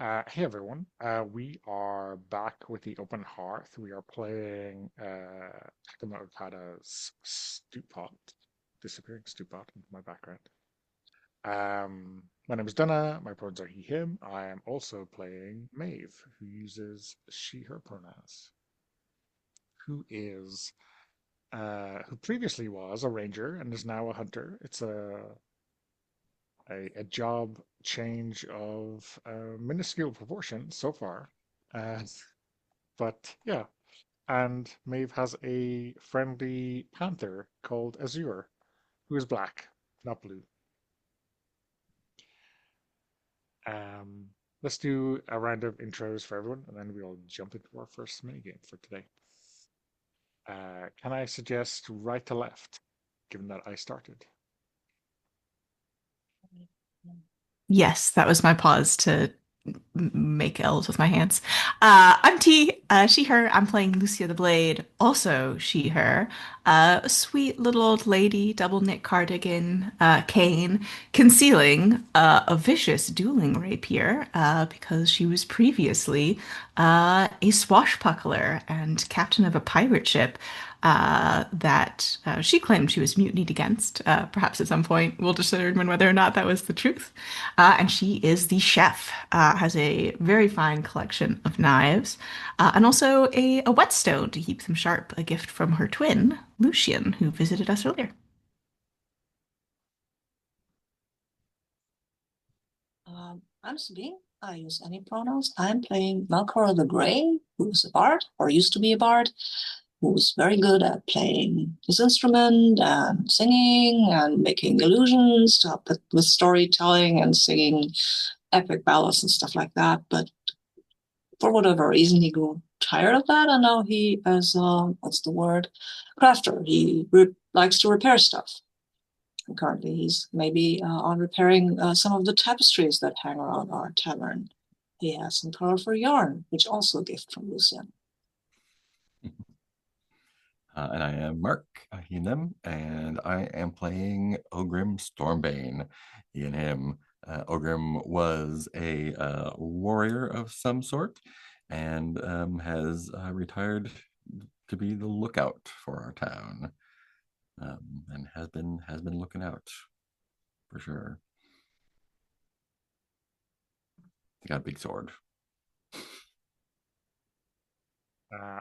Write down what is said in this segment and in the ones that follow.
Hey everyone, we are back with the open hearth. We are playing Takuma Okada's Stewpot, disappearing Stewpot into my background. My name is Donna, my pronouns are he, him. I am also playing Maeve, who uses she, her pronouns, who is, who previously was a ranger and is now a hunter. It's a job change of minuscule proportions so far. Uh, but yeah, and Maeve has a friendly panther called Azure, who is black, not blue. Um, let's do a round of intros for everyone, and then we'll jump into our first minigame for today. Can I suggest right to left, given that I started? Yes, that was my pause to make L's with my hands. I'm T, she, her. I'm playing Lucia the Blade, also she, her. A sweet little old lady, double knit cardigan, cane, concealing a vicious dueling rapier because she was previously a swashbuckler and captain of a pirate ship that she claimed she was mutinied against. Perhaps at some point we'll determine whether or not that was the truth. And she is the chef, has a very fine collection of knives, and also a whetstone to keep them sharp, a gift from her twin, Lucian, who visited us earlier. I'm Sabine. I use any pronouns. I'm playing Melkor the Grey, who's a bard, or used to be a bard, who's very good at playing his instrument and singing and making illusions to help with storytelling and singing epic ballads and stuff like that. But for whatever reason, he grew tired of that, and now he is, what's the word? Crafter. He likes to repair stuff. Currently, he's maybe on repairing some of the tapestries that hang around our tavern. He has some colorful yarn, which also a gift from Lucian. And I am Mark, he and them, and I am playing Ogrim Stormbane, he and him. Ogrim was a warrior of some sort and has retired to be the lookout for our town, and has been looking out for sure. He got a big sword.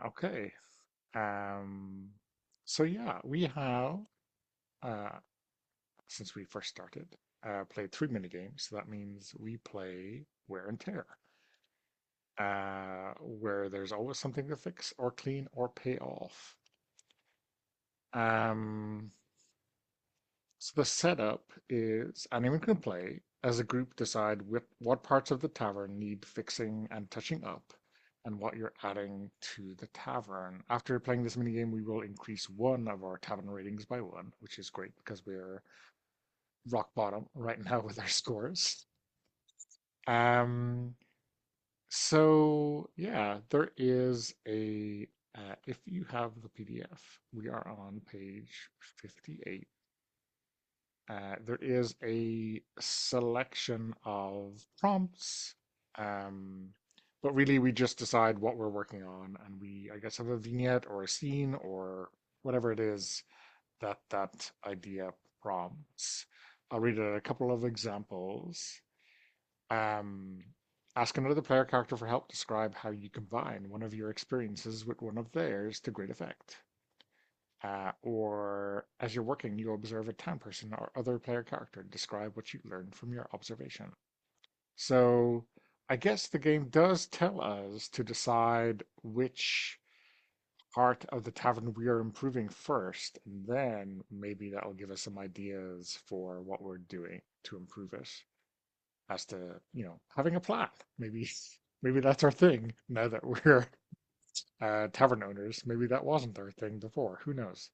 Okay. Um, so yeah, we have uh, since we first started, played three minigames. So that means we play wear and tear, where there's always something to fix or clean or pay off. Um, so the setup is anyone can play as a group decide what parts of the tavern need fixing and touching up and what you're adding to the tavern. After playing this minigame, we will increase one of our tavern ratings by one, which is great because we're rock bottom right now with our scores. Um, so yeah, there is if you have the PDF, we are on page 58. There is a selection of prompts, um, but really we just decide what we're working on, and we, I guess, have a vignette or a scene or whatever it is that that idea prompts. I'll read a couple of examples. Um, Ask another player character for help. Describe how you combine one of your experiences with one of theirs to great effect. Or as you're working, you observe a town person or other player character. Describe what you learned from your observation. So I guess the game does tell us to decide which part of the tavern we are improving first, and then maybe that'll give us some ideas for what we're doing to improve it. As to, having a plan. Maybe maybe that's our thing now that we're tavern owners. Maybe that wasn't our thing before. Who knows?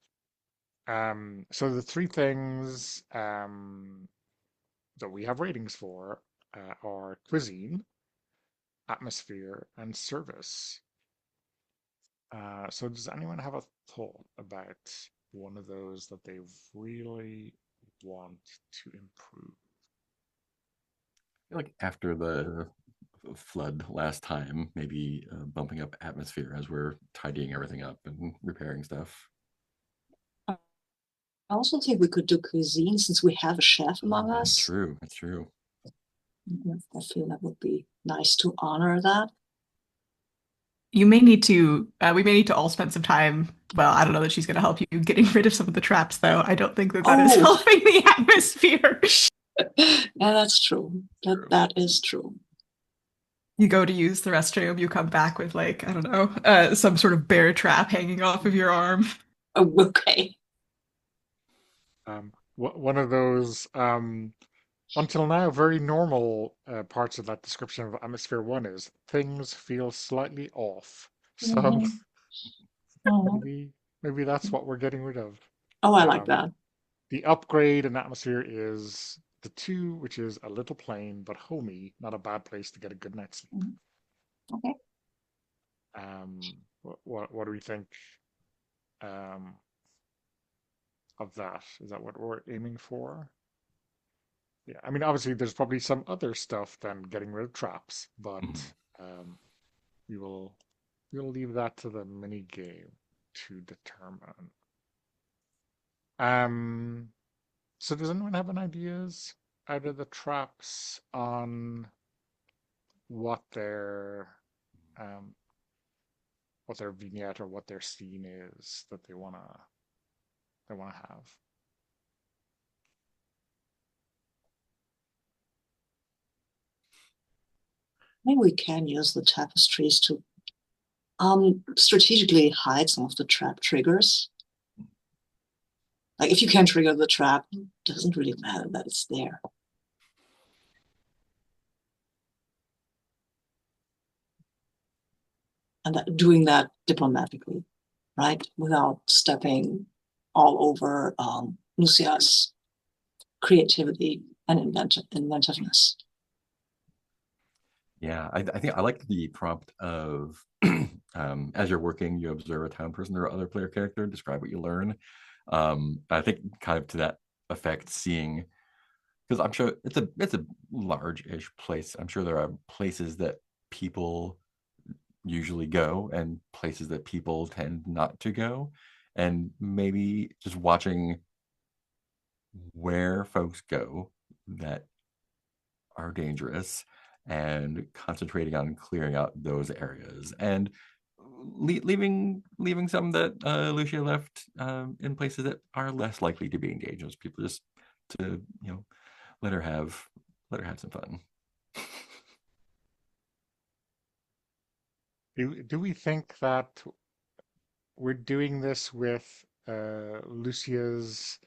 So the three things that we have ratings for are cuisine, atmosphere, and service. So does anyone have a thought about one of those that they really want to improve? Like after flood last time, maybe bumping up atmosphere as we're tidying everything up and repairing stuff. I also think we could do cuisine since we have a chef among That's us. true. That's true. I feel that would be nice to honor that. You may need to, we may need to all spend some time. Well, I don't know that she's going to help you getting rid of some of the traps, though. I don't think that that is Oh. helping the atmosphere. Yeah, that's true. That is true. You go to use the restroom, you come back with like, I don't know, some sort of bear trap hanging off of your arm. Oh, okay. One of those until now very normal parts of that description of Atmosphere 1 is things feel slightly off. So Mhm. maybe that's what we're getting rid of. Oh, I like that. The upgrade in Atmosphere is the 2, which is a little plain but homey, not a bad place to get a good night's sleep. Okay. What do we think of that? Is that what we're aiming for? Yeah, I mean, obviously, there's probably some other stuff than getting rid of traps, but we will we'll leave that to the mini game to determine. So does anyone have any ideas out of the traps on what um their vignette or what their scene is that they wanna have? Maybe we can use the tapestries to strategically hide some of the trap triggers. Like if you can trigger the trap, it doesn't really matter that it's there. And doing that diplomatically, right? Without stepping all over Lucia's creativity and inventiveness. Yeah, I think I like the prompt of as you're working, you observe a town person or other player character, describe what you learn. I think kind of to that effect, seeing, because I'm sure it's a large-ish place. I'm sure there are places that people usually go and places that people tend not to go, and maybe just watching where folks go that are dangerous and concentrating on clearing out those areas and leaving some that Lucia left in places that are less likely to be engaged. People just to let her have some fun. Do we think that we're doing this with Lucia's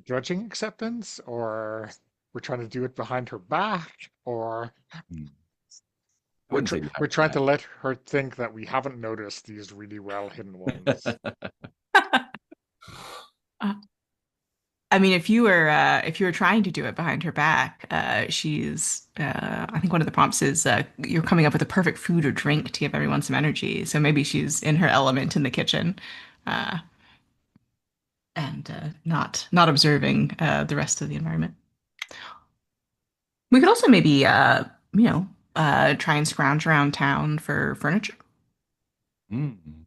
grudging acceptance, or we're trying to do it behind her back, or I wouldn't say we're behind trying her to let her think that we haven't noticed these really well hidden ones? Uh, I mean, if you were trying to do it behind her back, she's I think one of the prompts is you're coming up with a perfect food or drink to give everyone some energy. So maybe she's in her element in the kitchen, uh, and not observing the rest of the environment. We could also maybe try and scrounge around town for furniture. Mm.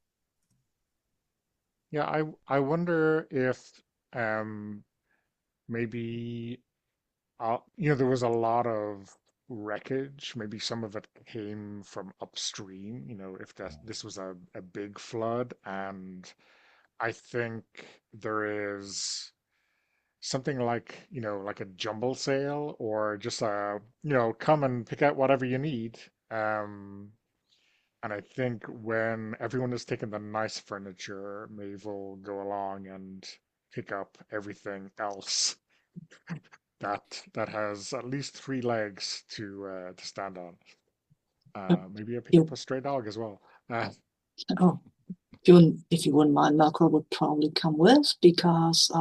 Yeah, I wonder if um maybe there was a lot of wreckage. Maybe some of it came from upstream, if this was a big flood. And I think there is something like, like a jumble sale or just come and pick out whatever you need. And I think when everyone has taken the nice furniture, Maeve will go along and pick up everything else that has at least 3 legs to stand on. Maybe I pick up a stray dog as well. Oh, if you wouldn't mind, Melkor would probably come with because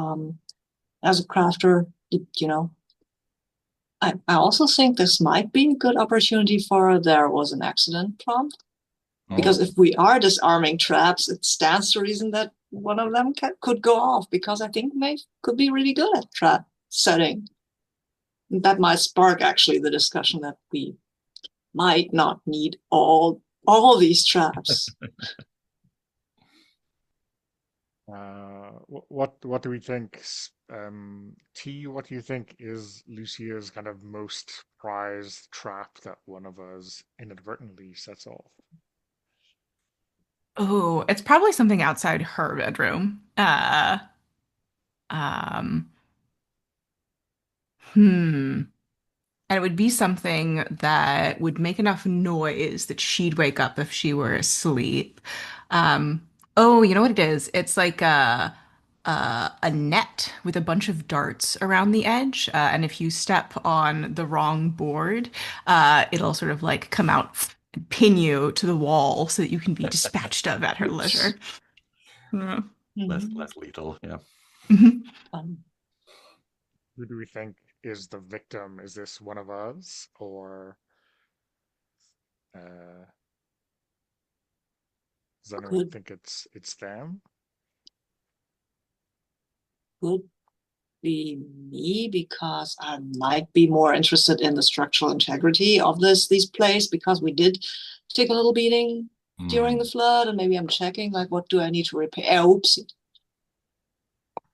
as a crafter, I also think this might be a good opportunity for there was an accident prompt. Because if we are disarming traps, it stands to reason that one of them could go off because I think Maeve could be really good at trap setting. That might spark actually the discussion that we might not need all these traps. What do we think? T, what do you think is Lucia's kind of most prized trap that one of us inadvertently sets off? Oh, it's probably something outside her bedroom. Um, hmm. And it would be something that would make enough noise that she'd wake up if she were asleep. Um, oh, you know what it is? It's like a net with a bunch of darts around the edge, and if you step on the wrong board, it'll sort of like come out and pin you to the wall so that you can be dispatched of at her leisure. Oops. Yeah. Mhm. Less lethal. Yeah. Mhm. Who do we think is the victim? Is this one of us, or uh, does anyone Could think it's them? could be me because I might be more interested in the structural integrity of this place because we did take a little beating during the Mm. flood, and maybe I'm checking like what do I need to repair. Oops.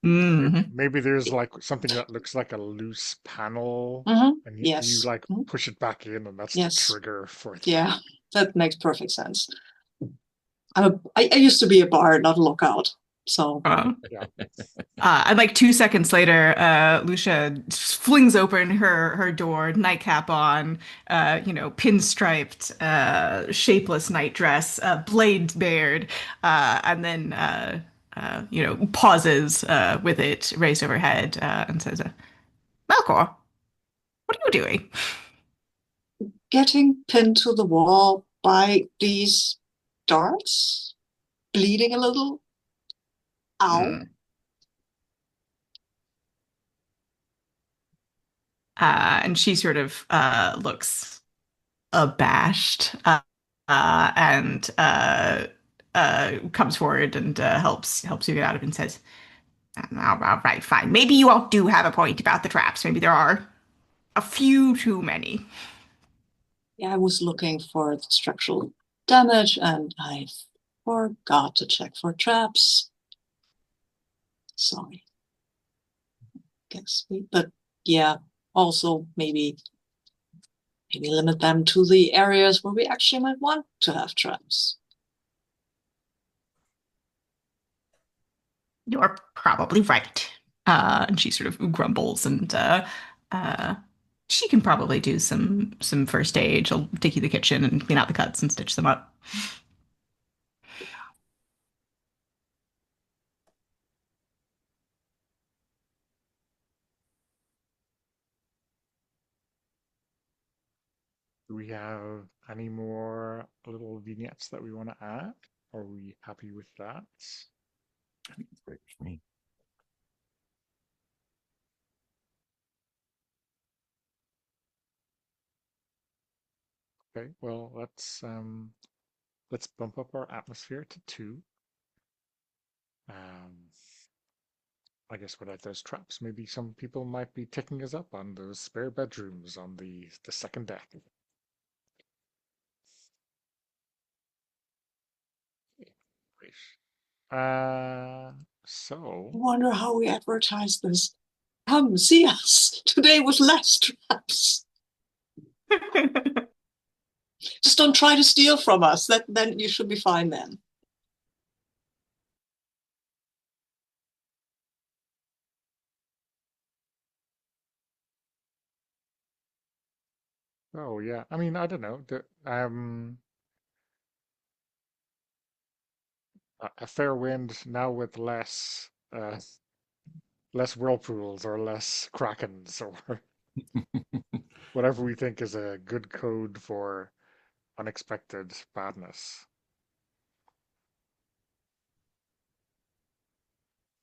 Mhm. Maybe there's like something that looks like a loose panel, Mm-hmm. and you Yes. like Mhm. push it back in, and that's the Yes. trigger for the. Yeah. That makes perfect sense. I used to be a bard, not a lookout. So Uh, Yeah. and like 2 seconds later, Lucia flings open her door, nightcap on, pinstriped, shapeless night dress, blade bared, and then pauses with it raised overhead and says, "Malcor, what are you doing?" getting pinned to the wall by these darts, bleeding a little. Ow. Mm. And she sort of looks abashed and comes forward and helps you get out of it and says, all right, fine. Maybe you all do have a point about the traps. Maybe there are a few too many." Yeah, I was looking for the structural damage and I forgot to check for traps. Sorry. Guess but yeah, also maybe limit them to the areas where we actually might want to have traps. You're probably right. And she sort of grumbles and uh, she can probably do some first aid. She'll take you to the kitchen and clean out the cuts and stitch them up. Do we have any more little vignettes that we want to add? Are we happy with that? I think it's great for me. Okay, well let's bump up our atmosphere to 2. Um, I guess without those traps, maybe some people might be taking us up on those spare bedrooms on the second deck. Great. Uh, I so wonder how we advertise this. Come see us today with less traps. Just don't try to steal from us. Then you should be fine then. oh yeah, I mean I don't know. A fair wind now with less whirlpools or less krakens or whatever we think is a good code for unexpected badness.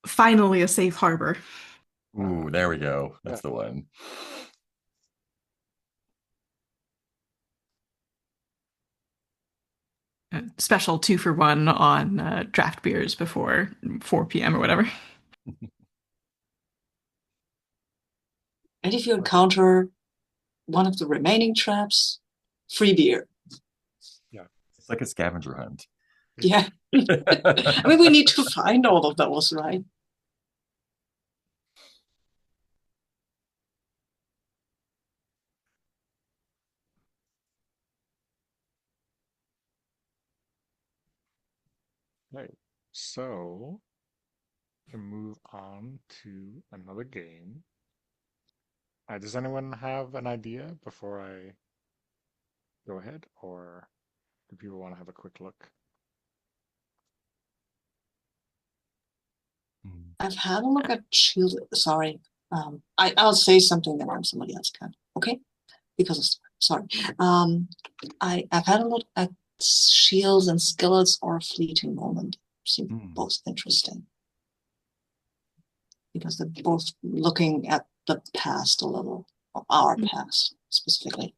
Finally, a safe harbor. Ooh, there we go. Yeah. That's the one. Special 2 for 1 on draft beers before 4 p.m. or whatever. And if you encounter one of the remaining traps, free beer. Yeah. It's like a scavenger hunt. Yeah. I mean, we need to find all of those, right? Okay. So we can move on to another game. Does anyone have an idea before I go ahead, or do people want to have a quick look? Mm. I've had a look at Shield. Sorry. I'll say something and then somebody else can. Okay? Because sorry. I've had a look at Shields and Skillets or Fleeting Moment. Seem Mm. both interesting because they're both looking at the past a little, or our past specifically.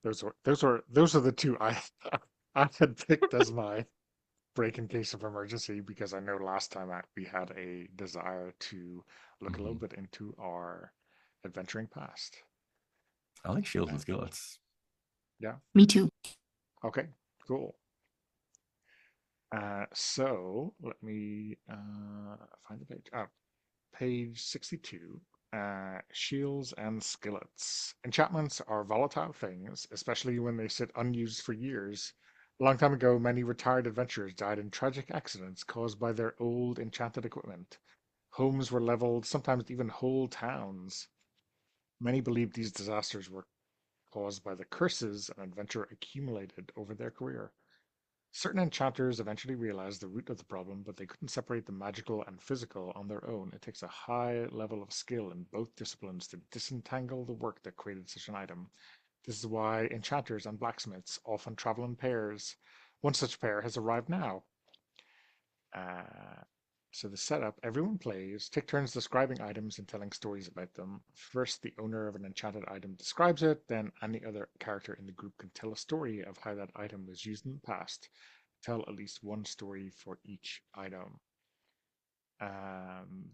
Those are the two I had picked as my break in case of emergency because I know last time we had a desire to look a little Mhm. bit into our adventuring past. I like shields Uh, and skillets. yeah. Me too. Okay. Cool. So let me find the page. Oh, page 62. Shields and skillets. Enchantments are volatile things, especially when they sit unused for years. A long time ago, many retired adventurers died in tragic accidents caused by their old enchanted equipment. Homes were leveled, sometimes even whole towns. Many believed these disasters were caused by the curses an adventurer accumulated over their career. Certain enchanters eventually realized the root of the problem, but they couldn't separate the magical and physical on their own. It takes a high level of skill in both disciplines to disentangle the work that created such an item. This is why enchanters and blacksmiths often travel in pairs. One such pair has arrived now. Uh, so the setup, everyone plays, take turns describing items and telling stories about them. First, the owner of an enchanted item describes it, then any other character in the group can tell a story of how that item was used in the past. Tell at least one story for each item.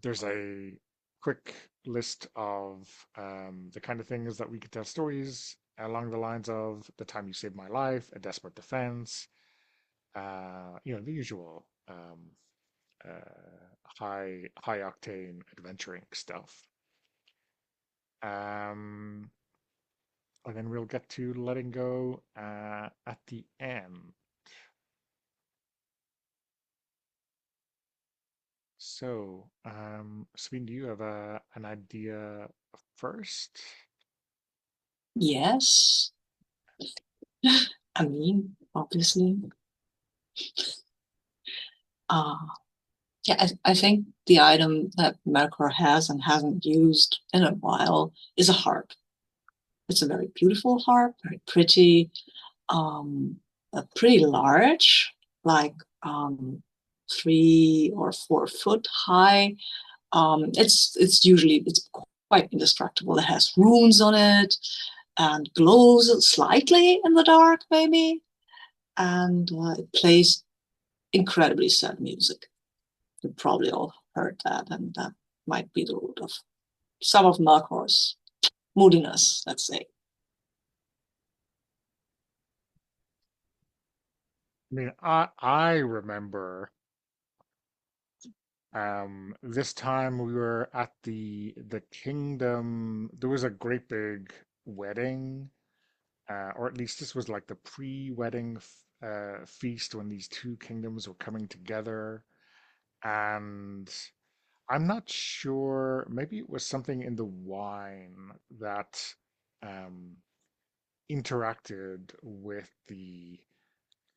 There's a quick list of the kind of things that we could tell stories along the lines of the time you saved my life, a desperate defense, the usual high octane adventuring stuff. Um, and then we'll get to letting go at the end. So, Sabine, do you have an idea first? Yes. I mean, obviously. Uh, yeah, I think the item that Melkor has and hasn't used in a while is a harp. It's a very beautiful harp, very pretty, pretty large, like 3 or 4 foot high. It's quite indestructible. It has runes on it and glows slightly in the dark, maybe, and it plays incredibly sad music. You probably all heard that, and that might be the root of some of Melkor's moodiness, let's say. I mean, I remember this time we were at the kingdom. There was a great big wedding, or at least this was like the pre-wedding feast when these two kingdoms were coming together. And I'm not sure, maybe it was something in the wine that um, interacted with the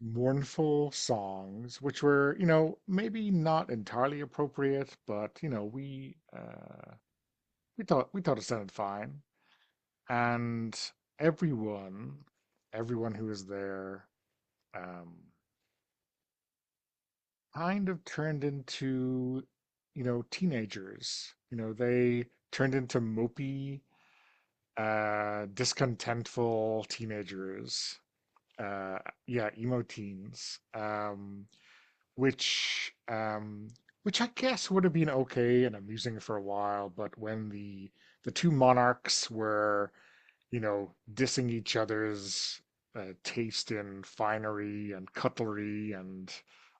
mournful songs, which were, maybe not entirely appropriate, but we thought it sounded fine, and everyone, everyone who was there, um, kind of turned into, teenagers. They turned into mopey, discontentful teenagers. Yeah, emo teens. Which which I guess would have been okay and amusing for a while, but when the two monarchs were, dissing each other's taste in finery and cutlery, and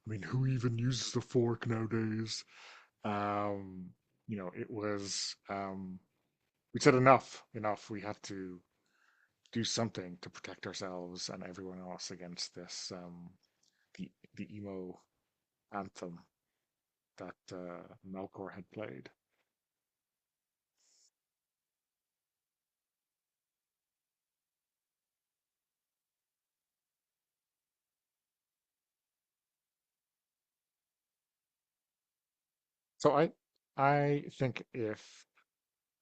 I mean, who even uses the fork nowadays? Um, it was we said enough. We have to do something to protect ourselves and everyone else against this the emo anthem that Melkor had played. So I think if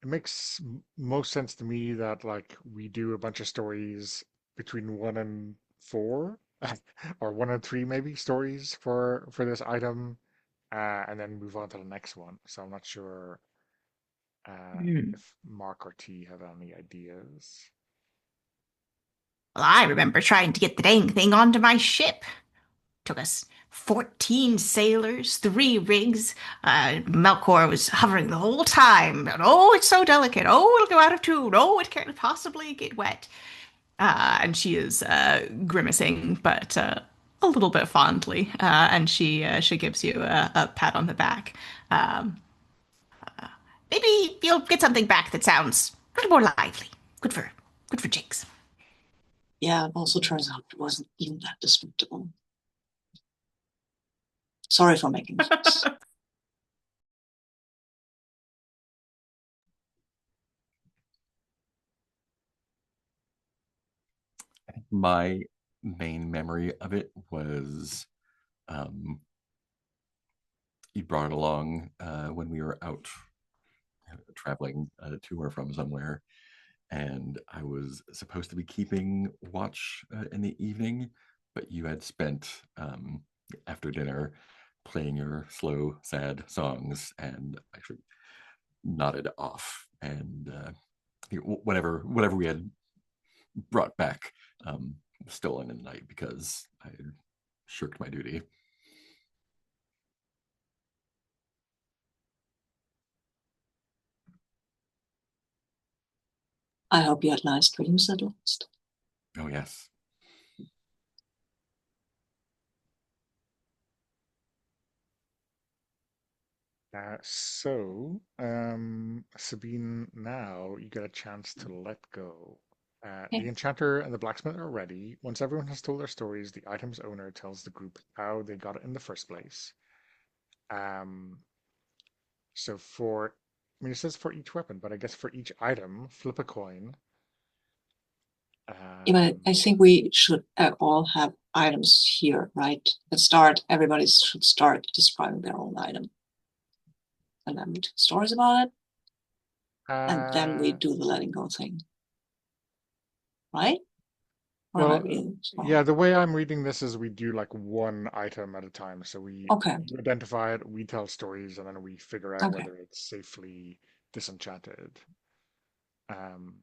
it makes most sense to me that like we do a bunch of stories between 1 and 4 or 1 and 3 maybe stories for this item and then move on to the next one. So I'm not sure Hmm. if Mark or T have any ideas. Well, I remember trying to get the dang thing onto my ship. Took us 14 sailors, 3 rigs. Melkor was hovering the whole time. But, oh, it's so delicate. Oh, it'll go out of tune. Oh, it can't possibly get wet. And she is grimacing, but a little bit fondly. And she gives you a pat on the back. Um, Maybe you'll get something back that sounds a little more lively. Good for Jinx. Yeah, it also turns out it wasn't even that destructible. Sorry for making this. My main memory of it was you brought it along when we were out traveling to or from somewhere, and I was supposed to be keeping watch in the evening, but you had spent after dinner playing your slow, sad songs, and actually nodded off. And whatever we had brought back was stolen in the night because I had shirked my duty. I hope you had nice dreams at last. Oh yes. Sabine, now you get a chance to let go. The Okay. enchanter and the blacksmith are ready. Once everyone has told their stories, the item's owner tells the group how they got it in the first place. Um, so I mean, it says for each weapon, but I guess for each item, flip a coin. Yeah, Um, I think we should all have items here, right? Everybody should start describing their own item. And then we tell stories about it. And then we uh, do the letting go thing. Right? Or am I well, reading this yeah, wrong? the way I'm reading this is we do like one item at a time. So Okay. you identify it, we tell stories, and then we figure out Okay. whether it's safely disenchanted. Um,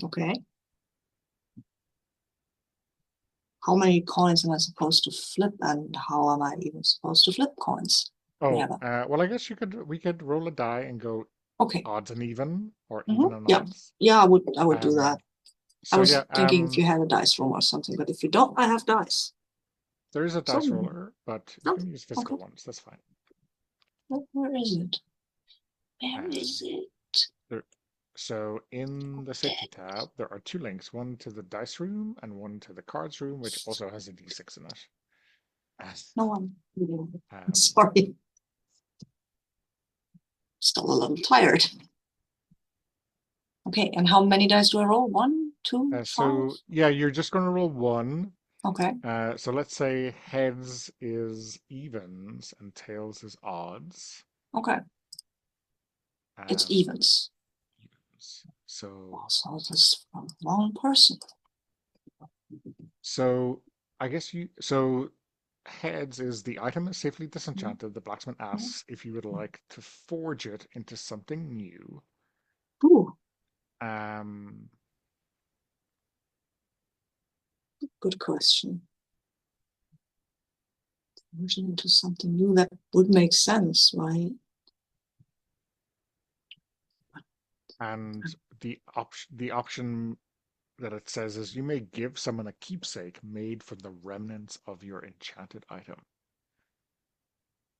Okay. How many coins am I supposed to flip, and how am I even supposed to flip coins? oh, Yeah. well, I guess we could roll a die and go Okay. odds and even or even and Yeah. odds. Yeah, I would do that. I So yeah, was thinking if you had a dice room or something, but if you don't, I have dice. there is a So, dice roller, but you no. can use Okay. physical ones. That's fine. Where is it? Where Um, is it? there, so in the Dead. safety tab, there are 2 links: one to the dice room and one to the cards room, which also has a d6 in it. No one. Um, Sorry. Still a little tired. Okay, and how many dice do I roll? 1, 2, 5? so yeah, you're just going to roll one. Okay. So let's say heads is evens and tails is odds. Okay. It's Um, evens. evens. So So this from one person. so I guess heads is the item is safely Mhm. disenchanted. The blacksmith asks if you would like to forge it into something new. Ooh, Um, good question. Merging into something new that would make sense, right? And the option that it says is you may give someone a keepsake made from the remnants of your enchanted item.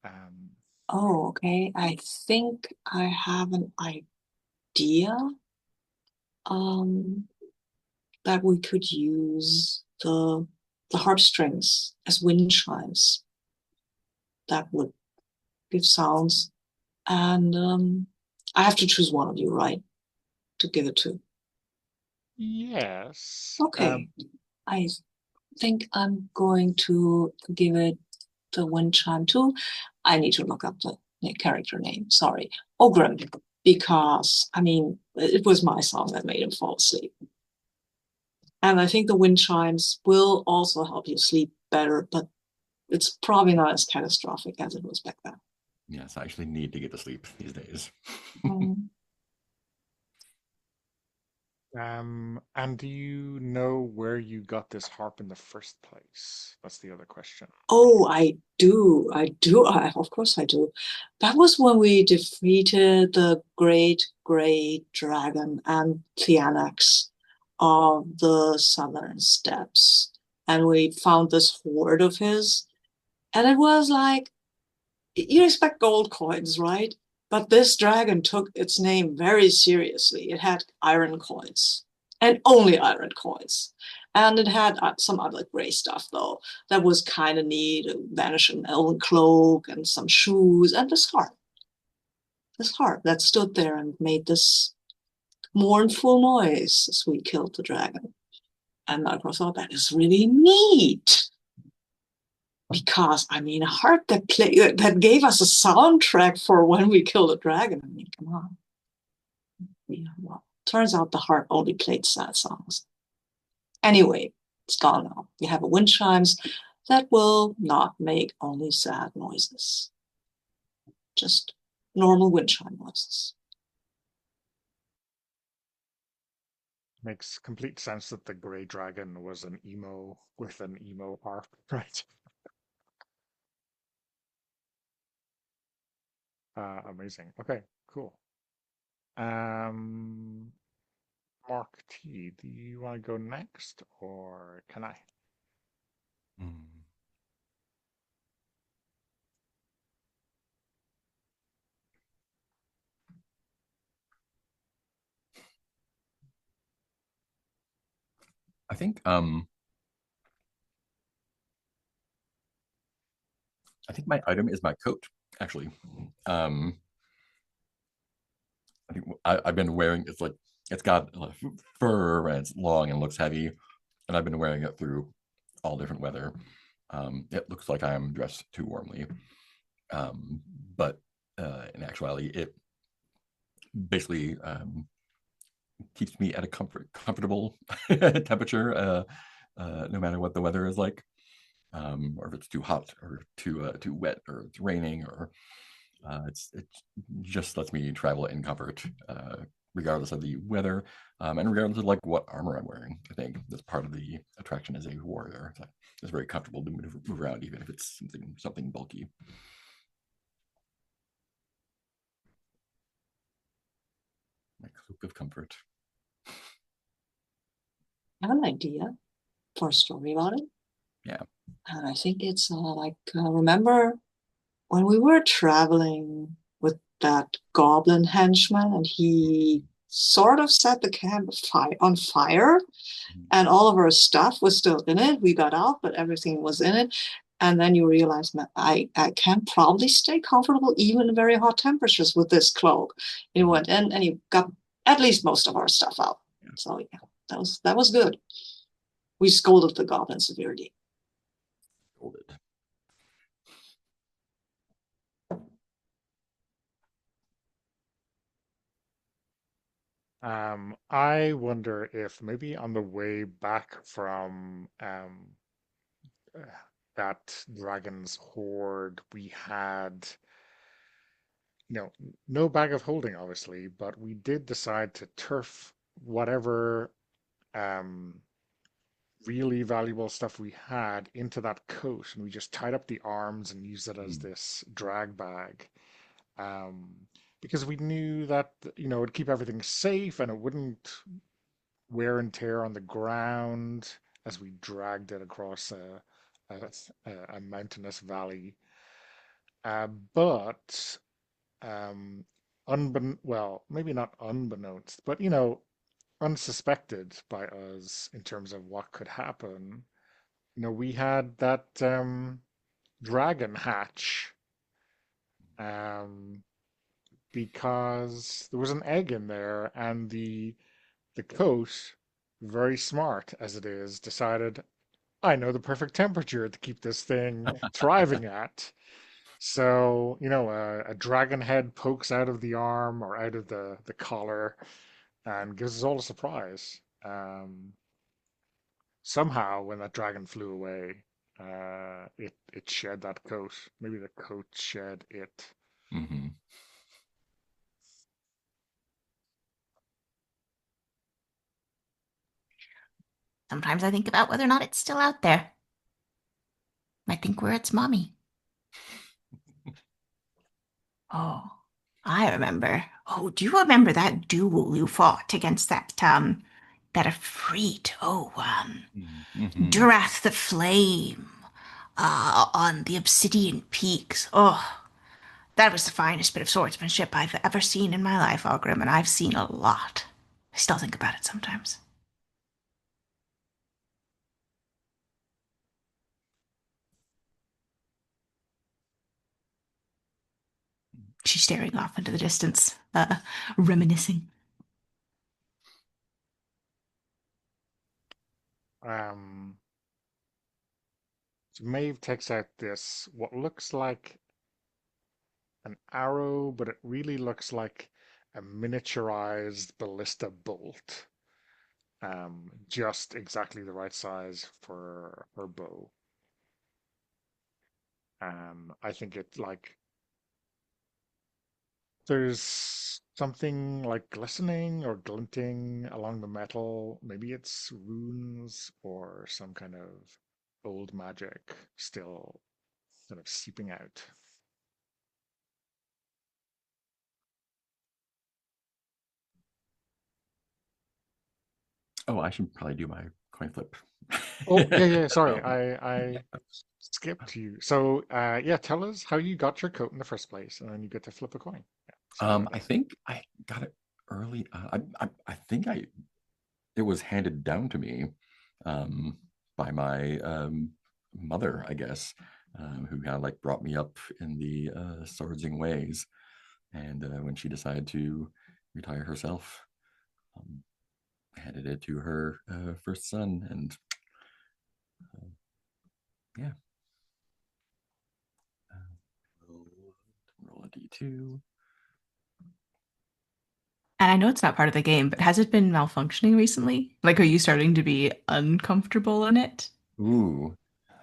Um, Oh, okay. I think I have an idea. Um, that we could use the harp strings as wind chimes. That would give sounds. And I have to choose one of you, right? To give it to. yes. Okay. I think I'm going to give it the wind chime too. I need to look up the character name. Sorry. Ogrim. Because, I mean, it was my song that made him fall asleep. And I think the wind chimes will also help you sleep better, but it's probably not as catastrophic as it was back then. Yes, I actually need to get to sleep these days. Um, And do you know where you got this harp in the first place? That's the other question. oh, I do. I do. Of course, I do. That was when we defeated the great gray dragon and Theanax of the southern steppes. And we found this hoard of his. And it was like, you expect gold coins, right? But this dragon took its name very seriously. It had iron coins and only iron coins. And it had some other gray stuff, though, that was kind of neat. A vanishing elven cloak and some shoes and this harp that stood there and made this mournful noise as we killed the dragon. And Malcolm thought that is really neat. Because I mean, a harp that gave us a soundtrack for when we killed a dragon. I mean, come on. Yeah, well, turns out the harp only played sad songs. Anyway, it's gone now. We have a wind chimes that will not make only sad noises, just normal wind chime noises. Makes complete sense that the gray dragon was an emo with an emo harp, right? Amazing. Okay, cool. Um, Mark T, do you want to go next or can I? Hmm. I think I think my item is my coat, actually. Um I think I've been wearing it's got like fur and it's long and looks heavy, and I've been wearing it through all different weather. It looks like I'm dressed too warmly, um, but in actuality, it basically keeps me at a comfortable temperature, no matter what the weather is like, or if it's too hot or too wet or it's raining or it just lets me travel in comfort, regardless of the weather, and regardless of like what armor I'm wearing. I think that's part of the attraction as a warrior. It's very comfortable to move around, even if it's something bulky. My cloak of comfort. I have an idea for a story about it. Yeah. And I think it's remember when we were traveling with that goblin henchman and he sort of set the camp on fire and all of our stuff was still in it. We got out, but everything was in it. And then you realize, I can probably stay comfortable even in very hot temperatures with this cloak. You went in and you got at least most of our stuff out. So yeah, that was good. We scolded the goblin severely. Folded. I wonder if maybe on the way back from uh, that dragon's hoard, we had, no bag of holding, obviously, but we did decide to turf whatever um, really valuable stuff we had into that coat, and we just tied up the arms and used it as Mm. this drag bag. Um, because we knew that, it'd keep everything safe and it wouldn't wear and tear on the ground as we dragged it across a mountainous valley. But well, maybe not unbeknownst, but unsuspected by us in terms of what could happen. We had that dragon hatch um, because there was an egg in there, and the coat, very smart as it is, decided I know the perfect temperature to keep this thing thriving at. So, a dragon head pokes out of the arm or out of the collar and gives us all a surprise. Somehow, when that dragon flew away, it shed that coat. Maybe the coat shed it. Hmm. Sometimes I think about whether or not it's still out there. I think we're its mommy. Oh, I remember. Oh, do you remember that duel you fought against that Efreet? Oh, Hmm. Durath the Flame, on the Obsidian Peaks. Oh, that was the finest bit of swordsmanship I've ever seen in my life, Ogrim, and I've seen a lot. I still think about it sometimes. She's staring off into the distance, reminiscing. Um, so Maeve takes out this, what looks like an arrow, but it really looks like a miniaturized ballista bolt. Just exactly the right size for her bow. I think it like there's something like glistening or glinting along the metal. Maybe it's runes or some kind of old magic still kind of seeping out. Oh, I should probably do my coin flip. Oh, yeah, yeah, sorry. Um, I skipped you. So, yeah, tell us how you got your coat in the first place, and then you get to flip a coin. Yeah, see how that I goes. think I got it early. I think it was handed down to me um, by my mother, I guess, who kind of like brought me up in the swordsing ways. And when she decided to retire herself, um, handed it to her first son, and uh, yeah, roll, roll a d2. And I know it's not part of the game, but has it been malfunctioning recently? Like, are you starting to be uncomfortable in it? Ooh,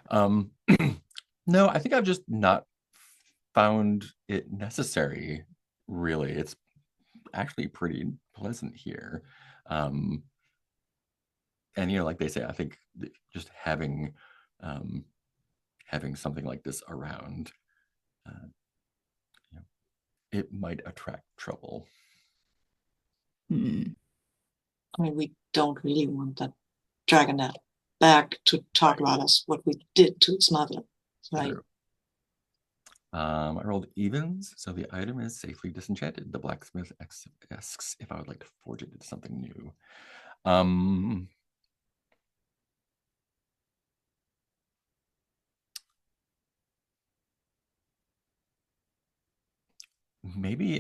um, no, I think I've just not found it necessary. Really, it's actually pretty pleasant here. Um, and like they say, I think just um, having something like this around, uh, you know, it might attract trouble. Hmm. I mean, we don't really want that dragonette back to talk Right. about us, what we did to its mother. Right. True. I rolled evens, so the item is safely disenchanted. The blacksmith asks if I would like to forge it into something new. Um, maybe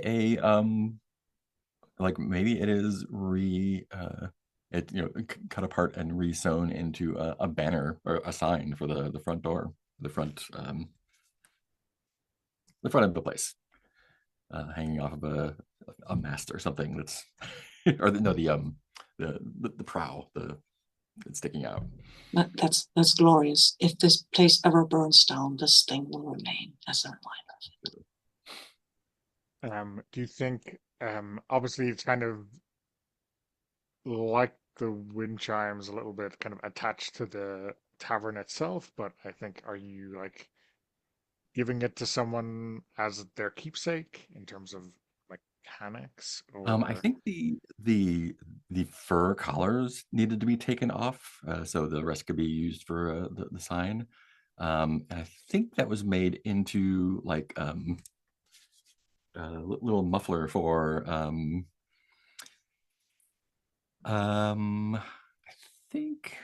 maybe it is cut apart and re-sewn into a banner or a sign for the front door, the front of the place, hanging off of a mast or something that's or no the prow it's sticking out. That's glorious. If this place ever burns down, this thing will remain as a reminder. Do you think, obviously, it's kind of like the wind chimes a little bit kind of attached to the tavern itself, but I think are you like giving it to someone as their keepsake in terms of mechanics I or think the fur collars needed to be taken off, so the rest could be used for the sign. And I think that was made into like a little muffler for think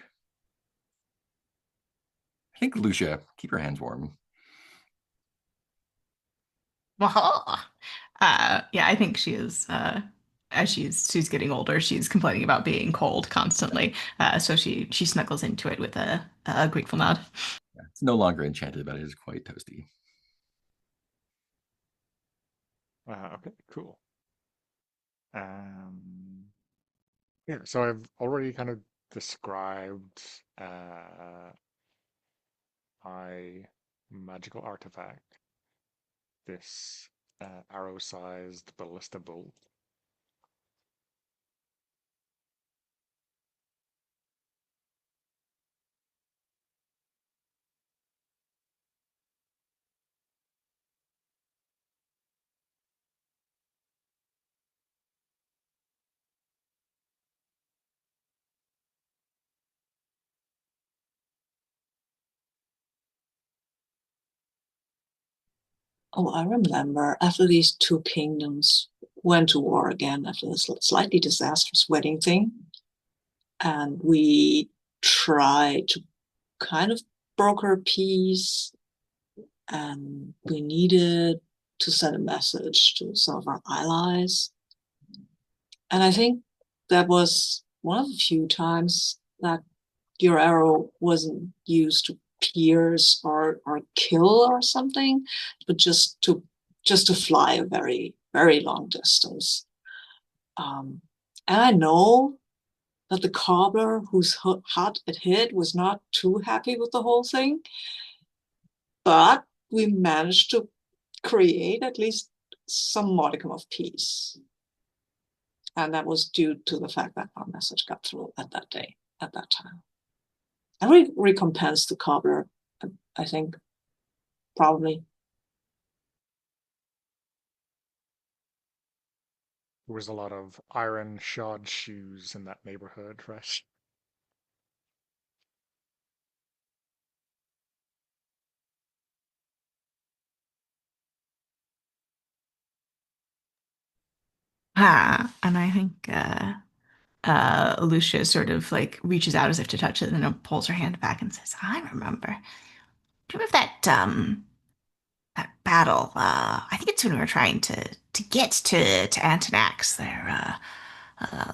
I think Lucia, keep your hands warm. Yeah, I think she is. As she's getting older, she's complaining about being cold constantly. So she snuggles into it with a grateful nod. Yeah, it's no longer enchanted, but it is quite toasty. okay, cool. Um, yeah, so I've already kind of described my magical artifact, this arrow-sized ballista bolt. Oh, I remember after these two kingdoms went to war again after this slightly disastrous wedding thing, and we tried to kind of broker peace, and we needed to send a message to some of our allies. And I think that was one of the few times that your arrow wasn't used to pierce or kill or something, but just to fly a very, very long distance. And I know that the cobbler whose hut it hit was not too happy with the whole thing, but we managed to create at least some modicum of peace. And that was due to the fact that our message got through at that day, at that time. And we recompensed the cobbler, I think, probably. There was a lot of iron shod shoes in that neighborhood, right? And I think Lucia sort of like reaches out as if to touch it, and then pulls her hand back and says, "I remember. Do you remember that battle? I think it's when we were trying to get to Antonax. Their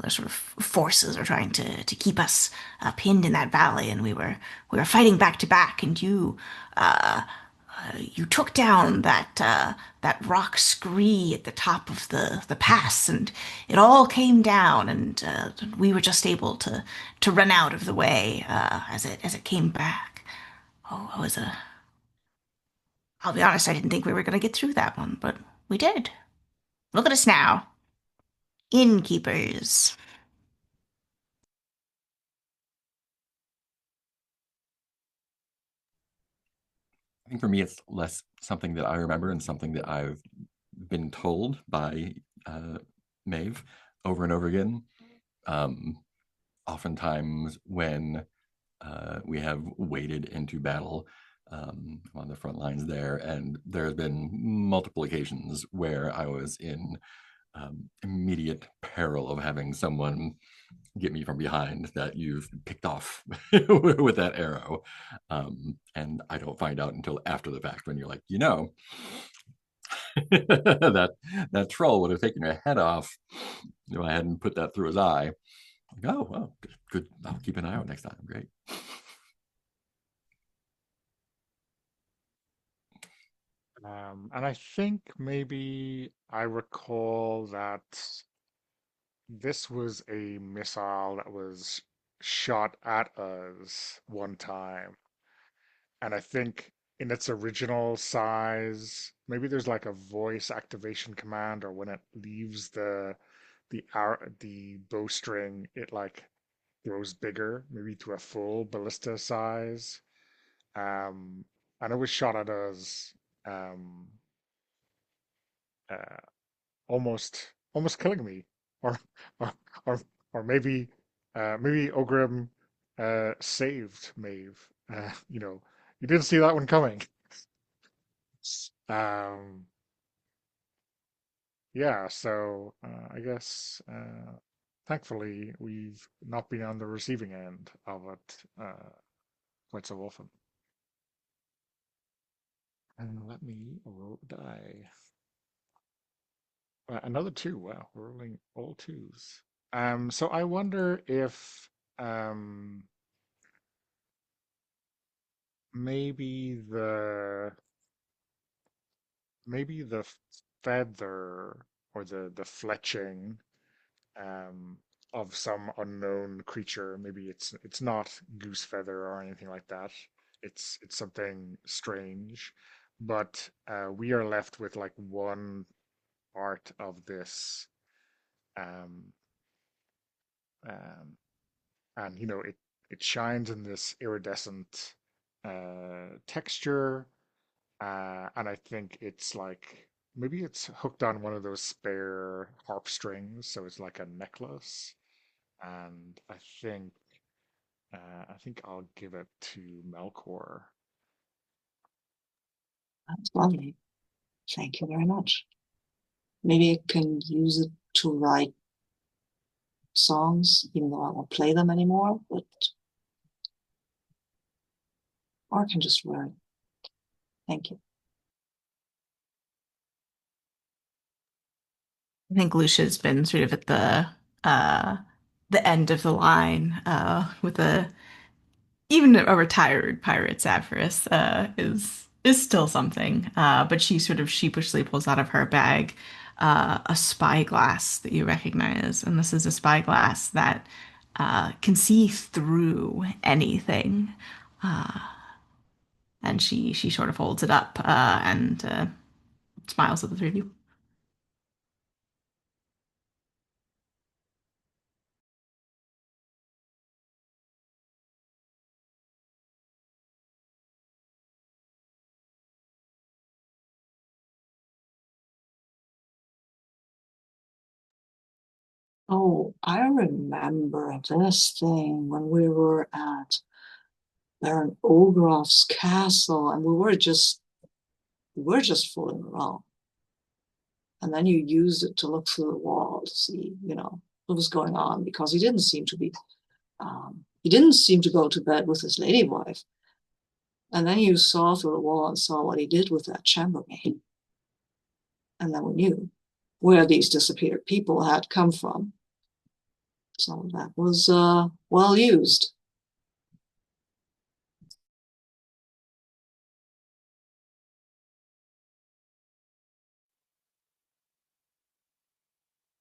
sort of forces are trying to keep us pinned in that valley, and we were fighting back to back, and you took down that rock scree at the top of the pass, and it all came down, and we were just able to run out of the way as it came back. Oh, it was a. I'll be honest, I didn't think we were going to get through that one, but we did. Look at us now, innkeepers." I think for me, it's less something that I remember and something that I've been told by Maeve over and over again. Um, Oftentimes, when we have waded into battle on the front lines there, and there's been multiple occasions where I was in immediate peril of having someone get me from behind that you've picked off with that arrow. And I don't find out until after the fact when you're like, that troll would have taken your head off if I hadn't put that through his eye. Like, oh, well, good. I'll keep an eye out next time. Great. And I think maybe I recall that this was a missile that was shot at us one time. And I think in its original size, maybe there's like a voice activation command, or when it leaves the bowstring, it like grows bigger, maybe to a full ballista size. Um, and it was shot at us um, uh, almost killing me, or or or, or maybe Ogrim saved Maeve. You didn't see that one coming. Um, yeah, so I guess thankfully we've not been on the receiving end of it quite so often. And let me roll a die. Another two. Wow, we're rolling all twos. So I wonder if um, maybe the feather or the fletching um, of some unknown creature. Maybe it's not goose feather or anything like that. It's something strange, but we are left with like one part of this um, um, and it shines in this iridescent texture, and I think it's like maybe it's hooked on one of those spare harp strings, so it's like a necklace. And I think I'll give it to Melkor. That's lovely. Thank you very much. Maybe I can use it to write songs, even though I won't play them anymore, but or I can just wear it. Thank you. I think Lucia's been sort of at the end of the line with a even a retired pirate's avarice is still something. But she sort of sheepishly pulls out of her bag a spyglass that you recognize, and this is a spyglass that can see through anything. Uh, and she sort of holds it up and smiles at the three of you. Oh, I remember this thing when we were at Baron Ogrof's castle and we were just fooling around. And then you used it to look through the wall to see, what was going on because he didn't seem to go to bed with his lady wife. And then you saw through the wall and saw what he did with that chambermaid. And then we knew where these disappeared people had come from. So that was well used.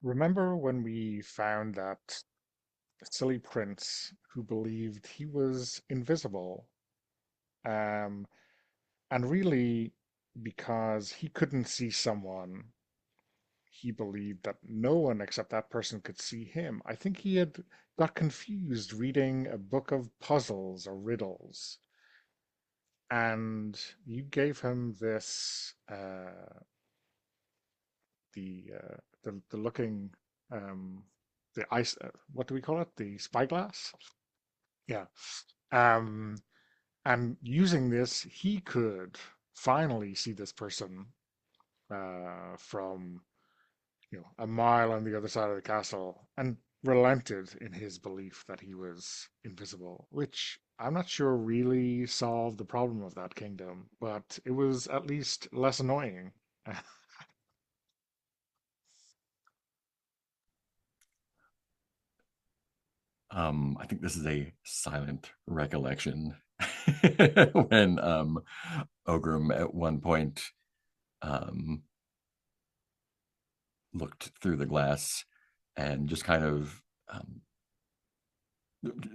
Remember when we found that silly prince who believed he was invisible? Um, and really, because he couldn't see someone, he believed that no one except that person could see him. I think he had got confused reading a book of puzzles or riddles, and you gave him this the looking um, the ice what do we call it? The spyglass? Yeah. Um, and using this, he could finally see this person from a mile on the other side of the castle, and relented in his belief that he was invisible, which I'm not sure really solved the problem of that kingdom, but it was at least less annoying. I think this is a silent recollection when Ogrim at one point um, looked through the glass and just kind of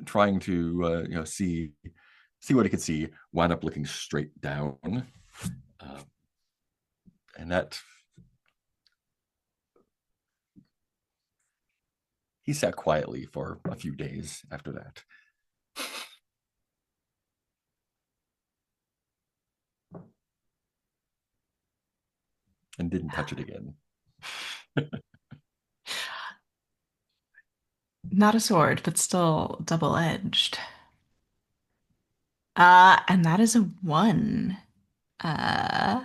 trying to see what he could see, wound up looking straight down, uh, and that he sat quietly for a few days after that. And didn't touch it again. Not a sword, but still double-edged. And that is a 1. Uh,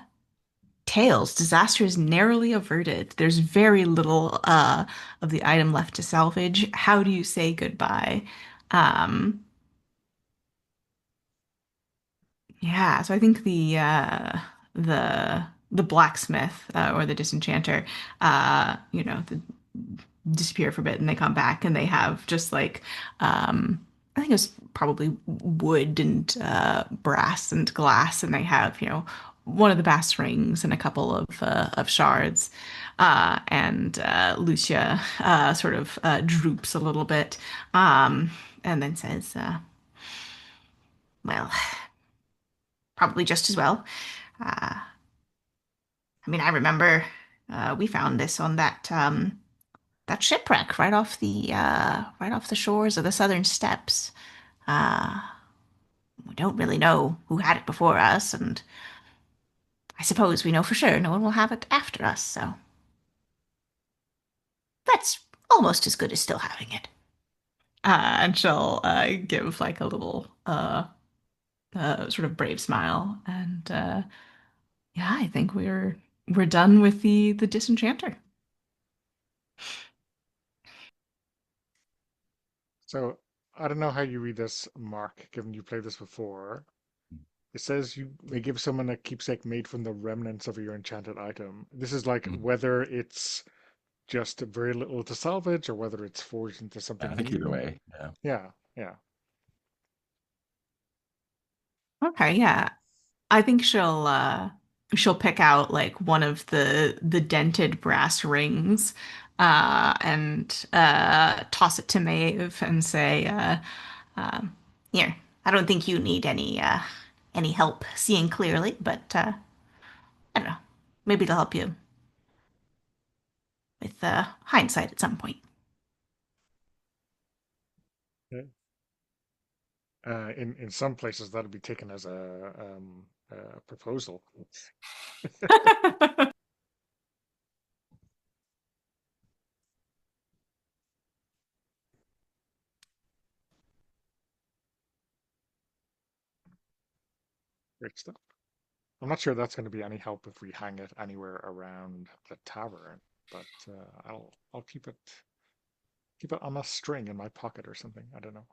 Tails, disaster is narrowly averted. There's very little of the item left to salvage. How do you say goodbye? Um, yeah, so I think the blacksmith or the disenchanter, disappear for a bit and they come back and they have just like I think it was probably wood and brass and glass, and they have, one of the bass rings and a couple of shards. And Lucia sort of droops a little bit, and then says, well, probably just as well. I mean, I remember we found this on that shipwreck right off the shores of the southern steppes. Uh, we don't really know who had it before us, and I suppose we know for sure no one will have it after us, so that's almost as good as still having it. And she'll give like a little sort of brave smile, and yeah, I think we're done with the disenchanter. So I don't know how you read this, Mark, given you played this before. It says you may give someone a keepsake made from the remnants of your enchanted item. This is like Mhm. whether it's just very little to salvage or whether it's forged into I something think either new. way. Yeah. Yeah, yeah. Okay, yeah. I think she'll pick out like one of the dented brass rings and toss it to Maeve and say, um, here, I don't think you need any help seeing clearly, but I don't know. Maybe it'll help you with hindsight at some point. Yeah. In some places that'd be taken as a proposal. Great stuff. I'm not sure that's going to be any help if we hang it anywhere around the tavern, but I'll keep it on a string in my pocket or something. I don't know.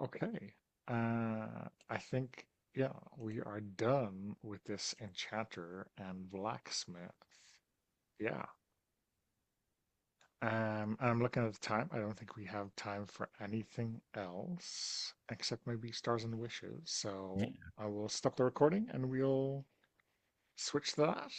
Okay. I think, yeah, we are done with this enchanter and blacksmith. Yeah. And I'm looking at the time. I don't think we have time for anything else except maybe stars and wishes. Yeah. So I will stop the recording and we'll switch to that.